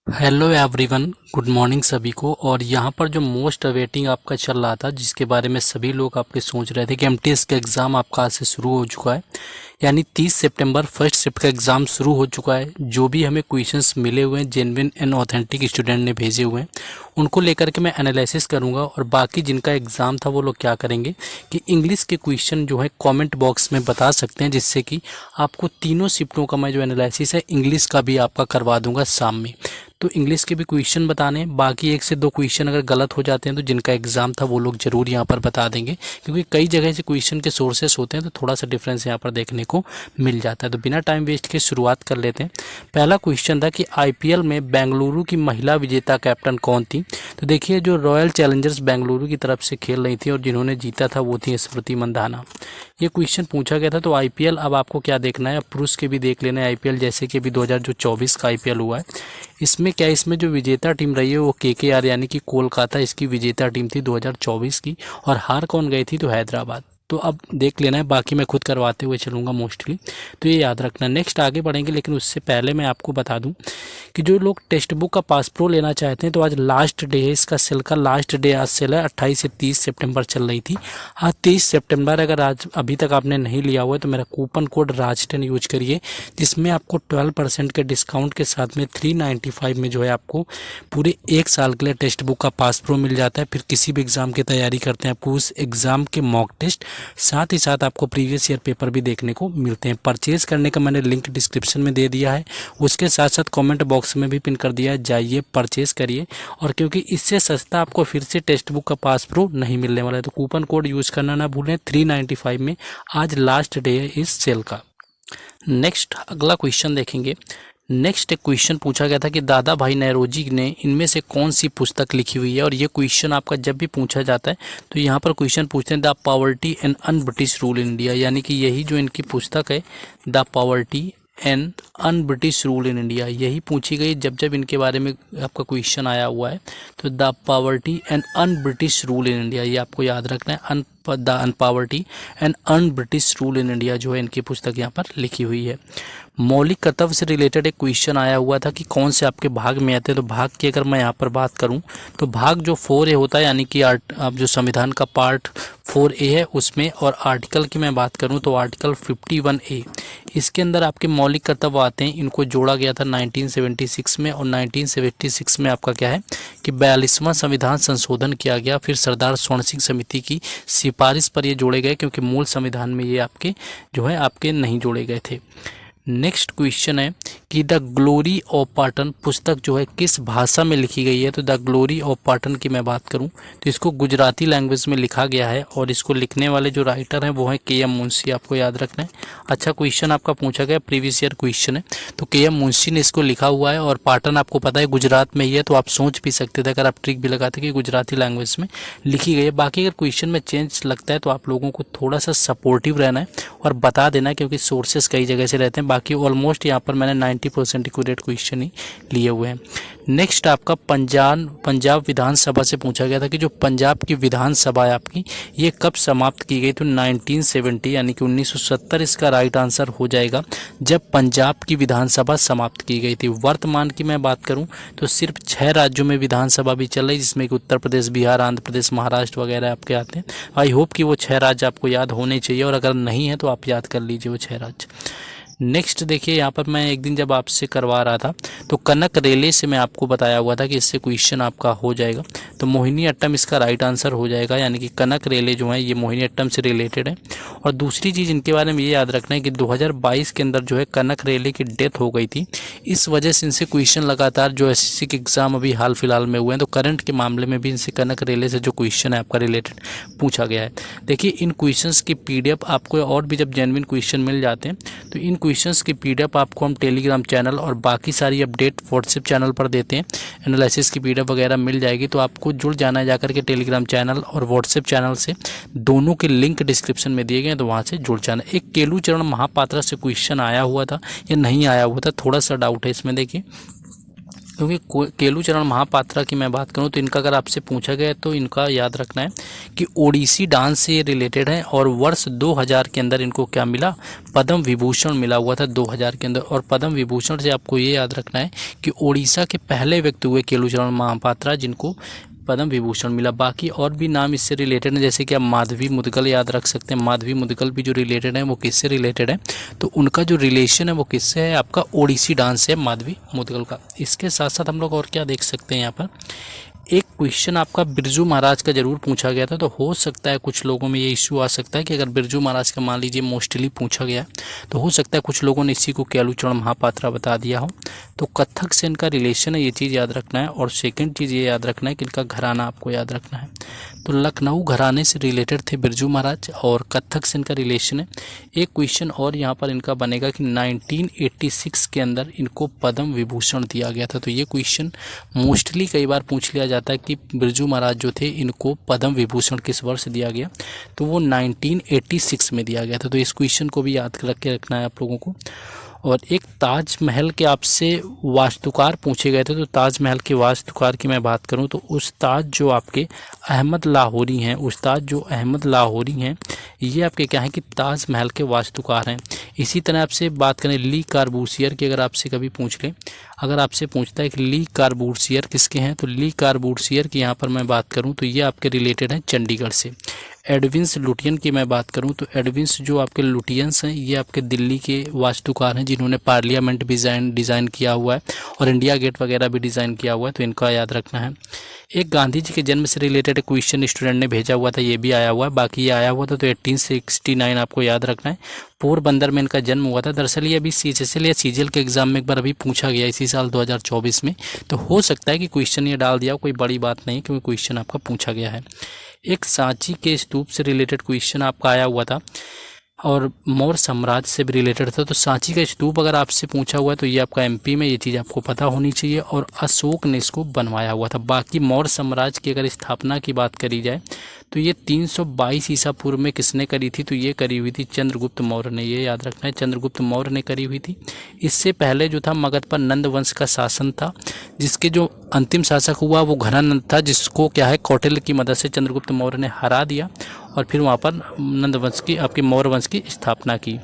Hello everyone, good morning सभी को। और यहाँ पर जो मोस्ट अवेटिंग आपका चल रहा था, जिसके बारे में सभी लोग आपके सोच रहे थे कि एमटीएस का एग्ज़ाम आपका आज से शुरू हो चुका है, यानी 30 सितंबर फर्स्ट शिफ्ट का एग्ज़ाम शुरू हो चुका है। जो भी हमें क्वेश्चंस मिले हुए हैं, जेन्युइन एंड ऑथेंटिक स्टूडेंट ने भेजे हुए हैं, उनको लेकर के मैं एनालिसिस करूँगा। और बाकी जिनका एग्ज़ाम था वो लोग क्या करेंगे कि इंग्लिश के क्वेश्चन जो है कॉमेंट बॉक्स में बता सकते हैं, जिससे कि आपको तीनों शिफ्टों का मैं जो एनालिसिस है इंग्लिश का भी आपका करवा दूंगा शाम में। तो इंग्लिश के भी क्वेश्चन बताने, बाकी एक से दो क्वेश्चन अगर गलत हो जाते हैं तो जिनका एग्जाम था वो लोग जरूर यहाँ पर बता देंगे, क्योंकि कई जगह से क्वेश्चन के सोर्सेस होते हैं तो थोड़ा सा डिफरेंस यहाँ पर देखने को मिल जाता है। तो बिना टाइम वेस्ट के शुरुआत कर लेते हैं। पहला क्वेश्चन था कि आईपीएल में बेंगलुरु की महिला विजेता कैप्टन कौन थी। तो देखिए, जो रॉयल चैलेंजर्स बेंगलुरु की तरफ से खेल रही थी और जिन्होंने जीता था वो थी स्मृति मंदाना। ये क्वेश्चन पूछा गया था। तो आईपीएल अब आपको क्या देखना है, पुरुष के भी देख लेना है आईपीएल, जैसे कि अभी 2024 का आईपीएल हुआ है। इसमें क्या, इसमें जो विजेता टीम रही है वो केकेआर यानी कि कोलकाता इसकी विजेता टीम थी 2024 की। और हार कौन गई थी, तो हैदराबाद। तो अब देख लेना है, बाकी मैं खुद करवाते हुए चलूँगा मोस्टली, तो ये याद रखना। नेक्स्ट आगे बढ़ेंगे, लेकिन उससे पहले मैं आपको बता दूं कि जो लोग टेक्स्ट बुक का पास प्रो लेना चाहते हैं तो आज लास्ट डे है, इसका सेल का लास्ट डे आज सेल है। 28 से 30 सितंबर चल रही थी। आज 30 सितंबर, अगर आज अभी तक आपने नहीं लिया हुआ है तो मेरा कूपन कोड राज10 यूज करिए, जिसमें आपको 12% के डिस्काउंट के साथ में 395 में जो है आपको पूरे एक साल के लिए टेक्स्ट बुक का पास प्रो मिल जाता है। फिर किसी भी एग्ज़ाम की तैयारी करते हैं आपको उस एग्ज़ाम के मॉक टेस्ट, साथ ही साथ आपको प्रीवियस ईयर पेपर भी देखने को मिलते हैं। परचेज करने का मैंने लिंक डिस्क्रिप्शन में दे दिया है, उसके साथ साथ कमेंट बॉक्स में भी पिन कर दिया है, जाइए परचेज करिए। और क्योंकि इससे सस्ता आपको फिर से टेक्स्ट बुक का पास प्रो नहीं मिलने वाला है, तो कूपन कोड यूज़ करना ना भूलें। 395 में आज लास्ट डे है इस सेल का। नेक्स्ट अगला क्वेश्चन देखेंगे। नेक्स्ट एक क्वेश्चन पूछा गया था कि दादा भाई नौरोजी ने इनमें से कौन सी पुस्तक लिखी हुई है। और ये क्वेश्चन आपका जब भी पूछा जाता है तो यहाँ पर क्वेश्चन पूछते हैं the poverty and un British rule in India, यानी कि यही जो इनकी पुस्तक है the poverty and un British rule in India, यही पूछी गई जब जब इनके बारे में आपका क्वेश्चन आया हुआ है। तो the poverty and un British rule in India, ये आपको याद रखना है। The unpoverty and un British rule in India जो है इनकी पुस्तक यहाँ पर लिखी हुई है। मौलिक कर्तव्य से रिलेटेड एक क्वेश्चन आया हुआ था कि कौन से आपके भाग में आते हैं। तो भाग की अगर मैं यहाँ पर बात करूँ तो भाग जो 4A होता है, यानी कि आप जो संविधान का पार्ट 4A है उसमें, और आर्टिकल की मैं बात करूँ तो आर्टिकल 51A, इसके अंदर आपके मौलिक कर्तव्य आते हैं। इनको जोड़ा गया था 1976 में, और 1976 में आपका क्या है कि 42वां संविधान संशोधन किया गया। फिर सरदार स्वर्ण सिंह समिति की सिफारिश पर ये जोड़े गए, क्योंकि मूल संविधान में ये आपके जो है आपके नहीं जोड़े गए थे। नेक्स्ट क्वेश्चन है कि द ग्लोरी ऑफ पाटन पुस्तक जो है किस भाषा में लिखी गई है। तो द ग्लोरी ऑफ पाटन की मैं बात करूं तो इसको गुजराती लैंग्वेज में लिखा गया है, और इसको लिखने वाले जो राइटर हैं वो हैं KM मुंशी, आपको याद रखना है। अच्छा क्वेश्चन आपका पूछा गया, प्रीवियस ईयर क्वेश्चन है। तो KM मुंशी ने इसको लिखा हुआ है, और पाटन आपको पता है गुजरात में ही है, तो आप सोच भी सकते थे अगर आप ट्रिक भी लगाते कि गुजराती लैंग्वेज में लिखी गई है। बाकी अगर क्वेश्चन में चेंज लगता है तो आप लोगों को थोड़ा सा सपोर्टिव रहना है और बता देना, क्योंकि सोर्सेस कई जगह से रहते हैं। बाकी ऑलमोस्ट यहाँ पर मैंने 90% एक्यूरेट क्वेश्चन ही लिए हुए हैं। नेक्स्ट आपका पंजाब विधानसभा से पूछा गया था कि जो पंजाब की विधानसभा है आपकी, ये कब समाप्त की गई। तो 1970 यानी कि 1970 इसका राइट आंसर हो जाएगा, जब पंजाब की विधानसभा समाप्त की गई थी। वर्तमान की मैं बात करूं तो सिर्फ 6 राज्यों में विधानसभा भी चल रही, जिसमें कि उत्तर प्रदेश, बिहार, आंध्र प्रदेश, महाराष्ट्र वगैरह आपके आते हैं। आई होप कि वो 6 राज्य आपको याद होने चाहिए, और अगर नहीं है तो आप याद कर लीजिए वो 6 राज्य। नेक्स्ट देखिए, यहाँ पर मैं एक दिन जब आपसे करवा रहा था तो कनक रेले से मैं आपको बताया हुआ था कि इससे क्वेश्चन आपका हो जाएगा। तो मोहिनी अट्टम इसका राइट आंसर हो जाएगा, यानी कि कनक रेले जो है ये मोहिनी अट्टम से रिलेटेड है। और दूसरी चीज़ इनके बारे में ये याद रखना है कि 2022 के अंदर जो है कनक रेले की डेथ हो गई थी। इस वजह से इनसे क्वेश्चन लगातार जो SSC के एग्ज़ाम अभी हाल फिलहाल में हुए हैं, तो करंट के मामले में भी इनसे कनक रेले से जो क्वेश्चन है आपका रिलेटेड पूछा गया है। देखिए, इन क्वेश्चंस की PDF आपको और भी जब जेन्युइन क्वेश्चन मिल जाते हैं तो इन क्वेश्चंस की PDF आपको हम टेलीग्राम चैनल और बाकी सारी अपडेट व्हाट्सएप चैनल पर देते हैं। एनालिसिस की PDF वगैरह मिल जाएगी, तो आपको जुड़ जाना है जाकर के टेलीग्राम चैनल और व्हाट्सएप चैनल से। दोनों के लिंक डिस्क्रिप्शन में दिए गए हैं, तो वहाँ से जुड़ जाना। एक केलू चरण महापात्रा से क्वेश्चन आया हुआ था या नहीं आया हुआ था, थोड़ा सा डाउट है इसमें। देखिए, क्योंकि केलूचरण महापात्रा की मैं बात करूं तो इनका अगर आपसे पूछा गया तो इनका याद रखना है कि ओडिसी डांस से ये रिलेटेड है और वर्ष 2000 के अंदर इनको क्या मिला, पद्म विभूषण मिला हुआ था 2000 के अंदर। और पद्म विभूषण से आपको ये याद रखना है कि ओडिशा के पहले व्यक्ति हुए केलूचरण महापात्रा जिनको पद्म विभूषण मिला। बाकी और भी नाम इससे रिलेटेड हैं, जैसे कि आप माधवी मुदगल याद रख सकते हैं। माधवी मुदगल भी जो रिलेटेड है वो किससे रिलेटेड है, तो उनका जो रिलेशन है वो किससे है, आपका ओडिसी डांस है माधवी मुदगल का। इसके साथ साथ हम लोग और क्या देख सकते हैं, यहाँ पर एक क्वेश्चन आपका बिरजू महाराज का जरूर पूछा गया था। तो हो सकता है कुछ लोगों में ये इश्यू आ सकता है कि अगर बिरजू महाराज का मान लीजिए मोस्टली पूछा गया तो हो सकता है कुछ लोगों ने इसी को केलूचरण महापात्रा बता दिया हो। तो कथक से इनका रिलेशन है, ये चीज़ याद रखना है। और सेकंड चीज़ ये याद रखना है कि इनका घराना आपको याद रखना है। तो लखनऊ घराने से रिलेटेड थे बिरजू महाराज और कथक से इनका रिलेशन है। एक क्वेश्चन और यहाँ पर इनका बनेगा कि 1986 के अंदर इनको पद्म विभूषण दिया गया था। तो ये क्वेश्चन मोस्टली कई बार पूछ लिया जाता है कि बिरजू महाराज जो थे इनको पद्म विभूषण किस वर्ष दिया गया, तो वो 1986 में दिया गया था। तो इस क्वेश्चन को भी याद करके रखना है आप लोगों को। और एक ताजमहल के आपसे वास्तुकार पूछे गए थे। तो ताजमहल के वास्तुकार की मैं बात करूं तो उस्ताद जो आपके अहमद लाहौरी हैं, उस्ताद जो अहमद लाहौरी हैं ये आपके क्या हैं कि ताजमहल के वास्तुकार हैं। इसी तरह आपसे बात करें ली कार्बूसियर की, अगर आपसे कभी पूछ लें, अगर आपसे पूछता है कि ली कार्बूसियर किसके हैं, तो ली कार्बूसियर की यहाँ पर मैं बात करूँ तो ये आपके रिलेटेड हैं चंडीगढ़ से। एडविंस लुटियन की मैं बात करूं तो एडविंस जो आपके लुटियंस हैं ये आपके दिल्ली के वास्तुकार हैं जिन्होंने पार्लियामेंट डिज़ाइन किया हुआ है और इंडिया गेट वगैरह भी डिज़ाइन किया हुआ है। तो इनका याद रखना है। एक गांधी जी के जन्म से रिलेटेड क्वेश्चन स्टूडेंट ने भेजा हुआ था, ये भी आया हुआ है। बाकी ये आया हुआ था तो 1869 आपको याद रखना है। पोरबंदर में इनका जन्म हुआ था। दरअसल ये अभी CHSL या CGL के एग्जाम में एक बार अभी पूछा गया इसी साल 2024 में। तो हो सकता है कि क्वेश्चन ये डाल दिया, कोई बड़ी बात नहीं क्योंकि क्वेश्चन आपका पूछा गया है। एक सांची के स्तूप से रिलेटेड क्वेश्चन आपका आया हुआ था और मौर्य साम्राज्य से भी रिलेटेड था। तो सांची का स्तूप अगर आपसे पूछा हुआ है तो ये आपका MP में, ये चीज़ आपको पता होनी चाहिए। और अशोक ने इसको बनवाया हुआ था। बाकी मौर्य साम्राज्य की अगर स्थापना की बात करी जाए तो ये 322 ईसा पूर्व में किसने करी थी, तो ये करी हुई थी चंद्रगुप्त मौर्य ने। ये याद रखना है, चंद्रगुप्त मौर्य ने करी हुई थी। इससे पहले जो था मगध पर नंद वंश का शासन था, जिसके जो अंतिम शासक हुआ वो घनानंद था, जिसको क्या है कौटिल्य की मदद से चंद्रगुप्त मौर्य ने हरा दिया और फिर वहाँ पर नंद वंश की, आपके मौर्य वंश की स्थापना की।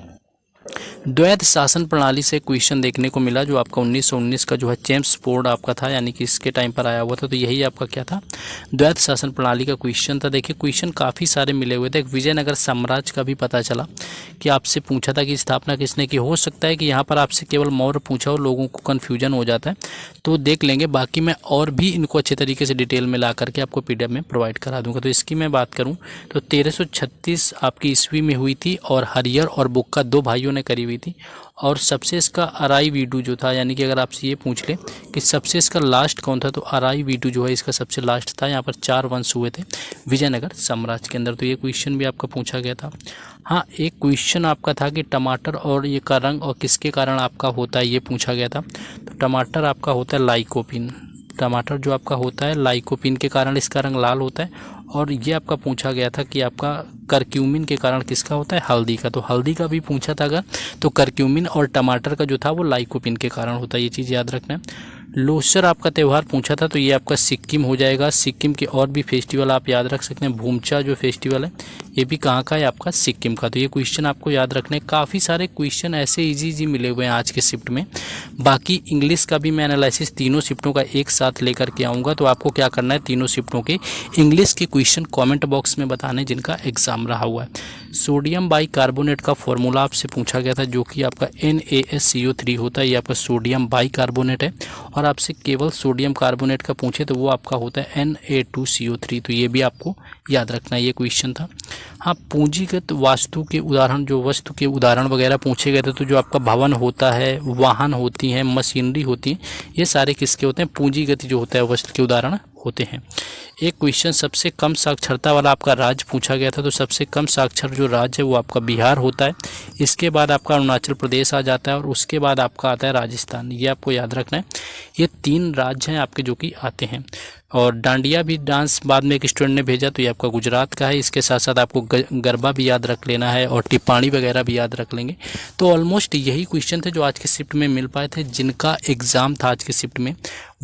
द्वैत शासन प्रणाली से क्वेश्चन देखने को मिला जो आपका 1919 का जो है चेम्सफोर्ड आपका था, यानी कि इसके टाइम पर आया हुआ था। तो यही आपका क्या था, द्वैत शासन प्रणाली का क्वेश्चन था। देखिए क्वेश्चन काफ़ी सारे मिले हुए थे। एक विजयनगर साम्राज्य का भी पता चला कि आपसे पूछा था कि स्थापना किसने की। हो सकता है कि यहाँ पर आपसे केवल मौर्य पूछा हो, लोगों को कन्फ्यूजन हो जाता है, तो देख लेंगे। बाकी मैं और भी इनको अच्छे तरीके से डिटेल में ला करके आपको PDF में प्रोवाइड करा दूंगा। तो इसकी मैं बात करूँ तो 1336 आपकी ईस्वी में हुई थी और हरियर और बुक्का 2 भाइयों ने करी हुई थी। और सबसे इसका अराई वीडू जो था, यानी कि अगर आपसे ये पूछ ले कि सबसे इसका लास्ट कौन था, तो अराई वीडू जो है इसका सबसे लास्ट था। यहाँ पर 4 वंश हुए थे विजयनगर साम्राज्य के अंदर। तो ये क्वेश्चन भी आपका पूछा गया था। हाँ, एक क्वेश्चन आपका था कि टमाटर और ये का रंग और किसके कारण आपका होता है, ये पूछा गया था। तो टमाटर आपका होता है लाइकोपिन। टमाटर जो आपका होता है लाइकोपिन के कारण इसका रंग लाल होता है। और ये आपका पूछा गया था कि आपका करक्यूमिन के कारण किसका होता है, हल्दी का। तो हल्दी का भी पूछा था अगर, तो करक्यूमिन और टमाटर का जो था वो लाइकोपिन के कारण होता है। ये चीज़ याद रखना है। लोसर आपका त्यौहार पूछा था तो ये आपका सिक्किम हो जाएगा। सिक्किम के और भी फेस्टिवल आप याद रख सकते हैं। भूमचा जो फेस्टिवल है ये भी कहाँ का है, आपका सिक्किम का। तो ये क्वेश्चन आपको याद रखने। काफ़ी सारे क्वेश्चन ऐसे इजी मिले हुए हैं आज के शिफ्ट में। बाकी इंग्लिश का भी मैं एनालिसिस तीनों शिफ्टों का एक साथ लेकर के आऊँगा। तो आपको क्या करना है, तीनों शिफ्टों के इंग्लिश के क्वेश्चन कॉमेंट बॉक्स में बताने जिनका एग्जाम रहा हुआ है। सोडियम बाइकार्बोनेट का फॉर्मूला आपसे पूछा गया था जो कि आपका NaSCO3 होता है। ये आपका सोडियम बाइकार्बोनेट है। और आपसे केवल सोडियम कार्बोनेट का पूछे तो वो आपका होता है Na2CO3। तो ये भी आपको याद रखना है, ये क्वेश्चन था। हाँ, पूंजीगत वास्तु के उदाहरण, जो वस्तु के उदाहरण वगैरह पूछे गए थे, तो जो आपका भवन होता है, वाहन होती हैं, मशीनरी होती है, ये सारे किसके होते हैं, पूंजीगत जो होता है वस्तु के उदाहरण होते हैं। एक क्वेश्चन सबसे कम साक्षरता वाला आपका राज्य पूछा गया था। तो सबसे कम साक्षर जो राज्य है वो आपका बिहार होता है। इसके बाद आपका अरुणाचल प्रदेश आ जाता है और उसके बाद आपका आता है राजस्थान। ये आपको याद रखना है। ये 3 राज्य हैं आपके जो कि आते हैं। और डांडिया भी डांस बाद में एक स्टूडेंट ने भेजा तो ये आपका गुजरात का है। इसके साथ साथ आपको गरबा भी याद रख लेना है और टिप्पाणी वगैरह भी याद रख लेंगे। तो ऑलमोस्ट यही क्वेश्चन थे जो आज के शिफ्ट में मिल पाए थे, जिनका एग्ज़ाम था आज के शिफ्ट में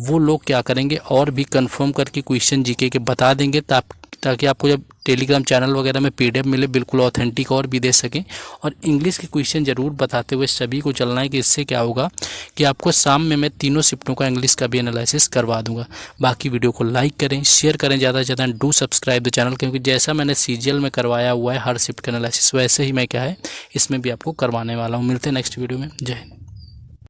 वो लोग क्या करेंगे और भी कंफर्म करके क्वेश्चन जीके के बता देंगे, ताकि आपको जब टेलीग्राम चैनल वगैरह में पीडीएफ मिले बिल्कुल ऑथेंटिक और भी दे सकें। और इंग्लिश के क्वेश्चन ज़रूर बताते हुए सभी को चलना है कि इससे क्या होगा कि आपको शाम में मैं तीनों शिफ्टों का इंग्लिश का भी एनालिसिस करवा दूंगा। बाकी वीडियो को लाइक करें, शेयर करें, ज़्यादा से ज़्यादा डू सब्सक्राइब द चैनल, क्योंकि जैसा मैंने सीजीएल में करवाया हुआ है हर शिफ्ट का एनालिसिस, वैसे ही मैं क्या है इसमें भी आपको करवाने वाला हूँ। मिलते हैं नेक्स्ट वीडियो में। जय हिंद।